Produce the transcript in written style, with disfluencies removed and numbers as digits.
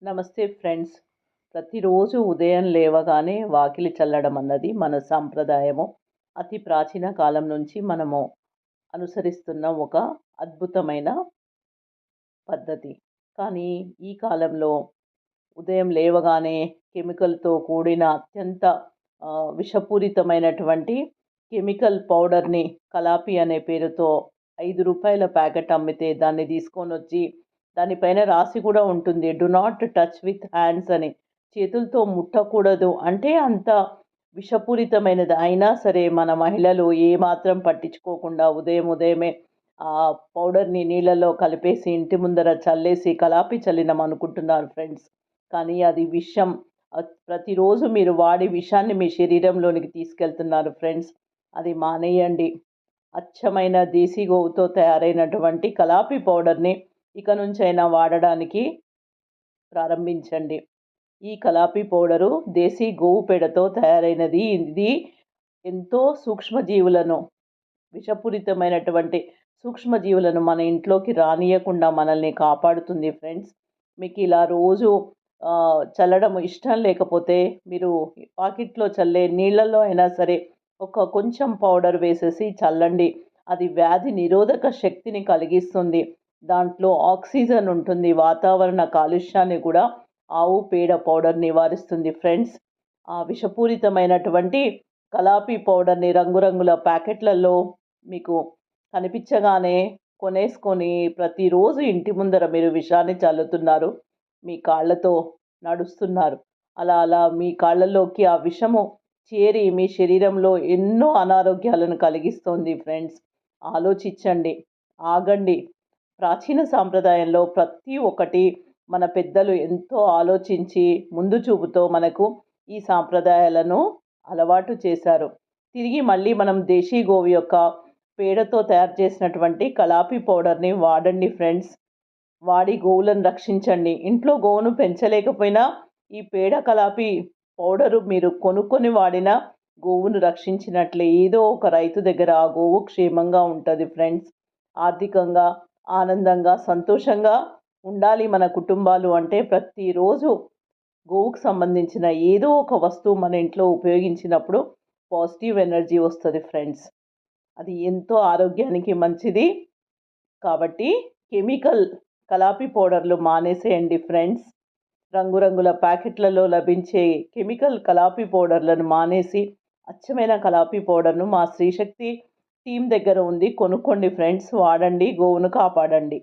నమస్తే ఫ్రెండ్స్. ప్రతిరోజు ఉదయం లేవగానే వాకిలి చల్లడం అన్నది మన సాంప్రదాయము. అతి ప్రాచీన కాలం నుంచి మనము అనుసరిస్తున్న ఒక అద్భుతమైన పద్ధతి. కానీ ఈ కాలంలో ఉదయం లేవగానే కెమికల్‌తో కూడిన అత్యంత విషపూరితమైనటువంటి కెమికల్ పౌడర్‌ని కలాపి అనే పేరుతో రూ. 5 ప్యాకెట్ అమ్మితే దాన్ని తీసుకొనొచ్చి దానిపైన రాసి కూడా ఉంటుంది. Do not touch with hands అని. చేతులతో ముట్టకూడదు. అంటే అంత విషపూరితమైనది. అయినా సరే మన మహిళలు ఏమాత్రం పట్టించుకోకుండా ఉదయం ఉదయమే ఆ పౌడర్‌ని నీళ్ళలో కలిపేసి ఇంటి ముందర చల్లేసి కలాపి చల్లినాం అనుకుంటున్నారు ఫ్రెండ్స్. కానీ అది విషం. ప్రతిరోజు మీరు వాడి విషాన్ని మీ శరీరంలోనికి తీసుకెళ్తున్నారు ఫ్రెండ్స్. అది మానేయండి. అచ్చమైన దేశీ గోవుతో తయారైనటువంటి కలాపి పౌడర్‌ని ఇక నుంచైనా వాడడానికి ప్రారంభించండి. ఈ కలాపి పౌడరు దేశీ గోవు పేడతో తయారైనది. ఇది ఎంతో సూక్ష్మజీవులను, విషపూరితమైనటువంటి సూక్ష్మజీవులను మన ఇంట్లోకి రానీయకుండా మనల్ని కాపాడుతుంది ఫ్రెండ్స్. మీకు ఇలా రోజు చల్లడం ఇష్టం లేకపోతే మీరు పాకెట్‌లో చల్లే నీళ్ళల్లో అయినా సరే కొంచెం పౌడర్ వేసేసి చల్లండి. అది వ్యాధి నిరోధక శక్తిని కలిగిస్తుంది. దాంట్లో ఆక్సిజన్ ఉంటుంది. వాతావరణ కాలుష్యాన్ని కూడా ఆవు పేడ పౌడర్ నివారిస్తుంది ఫ్రెండ్స్. ఆ విషపూరితమైనటువంటి కలాపి పౌడర్‌ని రంగురంగుల ప్యాకెట్‌లలో మీకు కనిపించగానే కొనేసుకొని ప్రతిరోజు ఇంటి ముందర మీరు విషాన్ని చల్లుతున్నారు. మీ కాళ్ళతో నడుస్తున్నారు. అలా అలా మీ కాళ్ళలోకి ఆ విషము చేరి మీ శరీరంలో ఎన్నో అనారోగ్యాలను కలిగిస్తోంది ఫ్రెండ్స్. ఆలోచించండి. ఆగండి. ప్రాచీన సాంప్రదాయంలో ప్రతి ఒక్కటి మన పెద్దలు ఎంతో ఆలోచించి ముందు చూపుతో మనకు ఈ సాంప్రదాయాలను అలవాటు చేశారు. తిరిగి మళ్ళీ మనం దేశీ గోవు యొక్క పేడతో తయారు చేసినటువంటి కలాపి పౌడర్‌ని వాడండి ఫ్రెండ్స్. వాడి గోవులను రక్షించండి. ఇంట్లో గోవును పెంచలేకపోయినా ఈ పేడ కలాపి పౌడరు మీరు కొనుక్కొని వాడిన గోవును రక్షించినట్లే. ఏదో ఒక రైతు దగ్గర ఆ గోవు క్షేమంగా ఉంటది ఫ్రెండ్స్. ఆర్థికంగా, ఆనందంగా, సంతోషంగా ఉండాలి మన కుటుంబాలు అంటే ప్రతిరోజు గోవుకు సంబంధించిన ఏదో ఒక వస్తువు మన ఇంట్లో ఉపయోగించినప్పుడు పాజిటివ్ ఎనర్జీ వస్తది ఫ్రెండ్స్. అది ఎంతో ఆరోగ్యానికి మంచిది. కాబట్టి కెమికల్ కలాపి పౌడర్‌లు మానేసేయండి ఫ్రెండ్స్. రంగురంగుల ప్యాకెట్‌లలో లభించే కెమికల్ కలాపి పౌడర్‌లను మానేసి అచ్చమైన కలాపి పౌడర్‌ను మా శ్రీశక్తి టీమ్ దగ్గర ఉంది. కొనుక్కోండి ఫ్రెండ్స్. వాడండి. గోవును కాపాడండి.